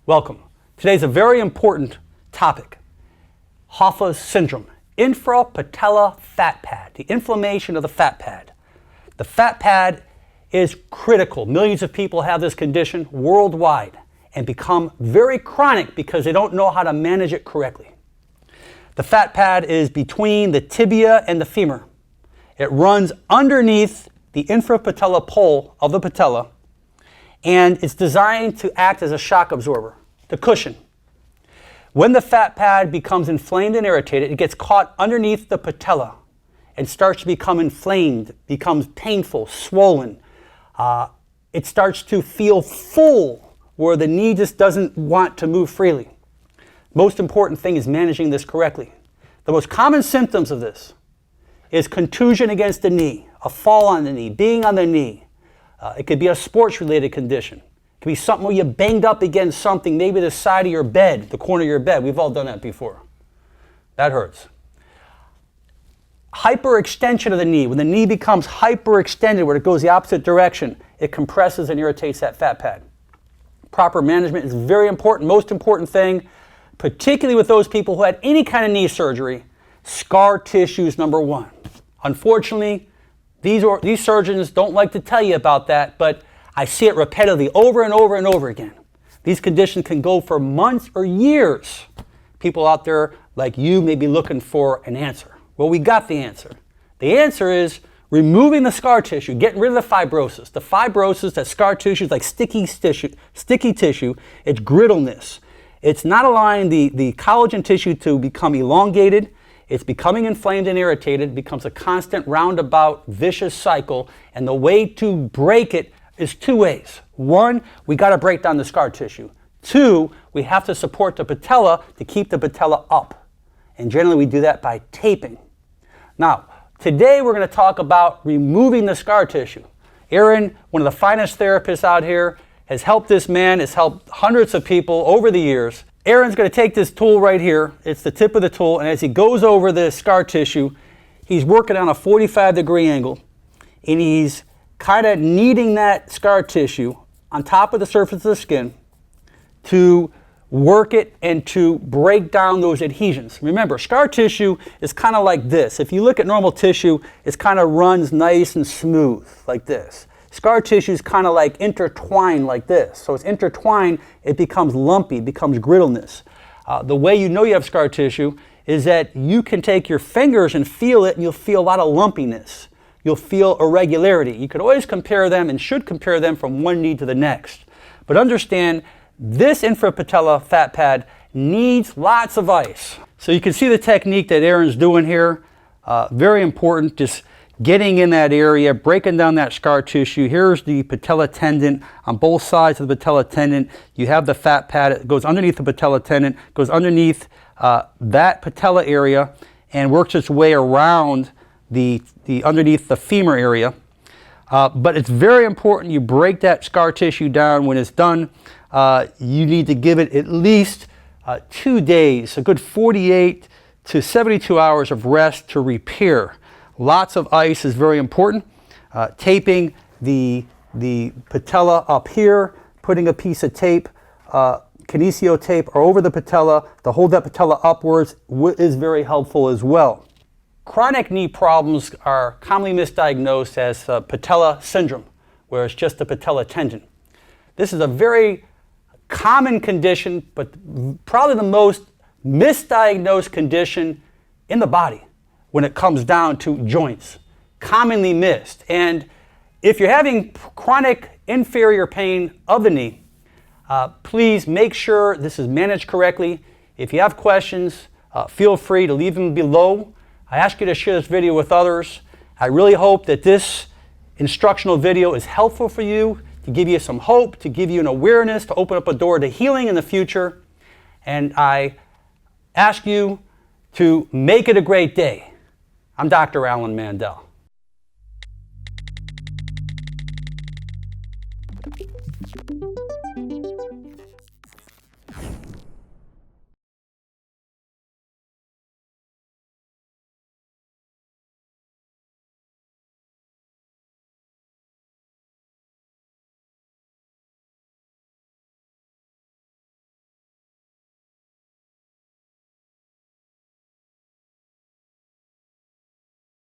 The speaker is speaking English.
Welcome. Today's a very important topic. Hoffa syndrome, infrapatellar fat pad, the inflammation of the fat pad. The fat pad is critical. Millions of people have this condition worldwide and become very chronic because they don't know how to manage it correctly. The fat pad is between the tibia and the femur. It runs underneath the infrapatellar pole of the patella, and it's designed to act as a shock absorber, the cushion. When the fat pad becomes inflamed and irritated, it gets caught underneath the patella and starts to become inflamed, becomes painful, swollen. It starts to feel full where the knee just doesn't want to move freely. Most important thing is managing this correctly. The most common symptoms of this is contusion against the knee, a fall on the knee, being on the knee. It could be a sports-related condition. It could be something where you banged up against something, maybe the side of your bed, the corner of your bed. We've all done that before. That hurts. Hyperextension of the knee. When the knee becomes hyperextended, where it goes the opposite direction, it compresses and irritates that fat pad. Proper management is very important. Most important thing, particularly with those people who had any kind of knee surgery, scar tissue is number one. Unfortunately, these surgeons don't like to tell you about that, but I see it repetitively over and over and over again. These conditions can go for months or years. People out there like you may be looking for an answer. Well, we got the answer. The answer is removing the scar tissue, getting rid of the fibrosis. The fibrosis, that scar tissue is like sticky tissue. It's grittleness. It's not allowing the collagen tissue to become elongated. It's becoming inflamed and irritated. It becomes a constant roundabout vicious cycle. And the way to break it is two ways. One, we got to break down the scar tissue. Two, we have to support the patella to keep the patella up. And generally we do that by taping. Now, today we're going to talk about removing the scar tissue. Aaron, one of the finest therapists out here, has helped this man, has helped hundreds of people over the years. Aaron's going to take this tool right here. It's the tip of the tool, and as he goes over the scar tissue, he's working on a 45-degree angle, and he's kind of kneading that scar tissue on top of the surface of the skin to work it and to break down those adhesions. Remember, scar tissue is kind of like this. If you look at normal tissue, it kind of runs nice and smooth like this. Scar tissue is kind of like intertwined like this. So it's intertwined, it becomes lumpy, becomes grittleness. The way you know you have scar tissue is that you can take your fingers and feel it, and you'll feel a lot of lumpiness. You'll feel irregularity. You could always compare them and should compare them from one knee to the next. But understand, this infrapatellar fat pad needs lots of ice. So you can see the technique that Aaron's doing here. Very important, just getting in that area, breaking down that scar tissue. Here's the patella tendon. On both sides of the patella tendon, you have the fat pad. It goes underneath the patella tendon, goes underneath that patella area, and works its way around the underneath the femur area. But it's very important you break that scar tissue down. When it's done, you need to give it at least 2 days, a good 48 to 72 hours of rest to repair. Lots of ice is very important. Taping the patella up here, putting a piece of tape, kinesio tape, or over the patella to hold that patella upwards is very helpful as well. Chronic knee problems are commonly misdiagnosed as patella syndrome, where it's just the patella tendon. This is a very common condition, but probably the most misdiagnosed condition in the body when it comes down to joints, commonly missed. And if you're having chronic inferior pain of the knee, please make sure this is managed correctly. If you have questions, feel free to leave them below. I ask you to share this video with others. I really hope that this instructional video is helpful for you, to give you some hope, to give you an awareness, to open up a door to healing in the future. And I ask you to make it a great day. I'm Dr. Alan Mandell.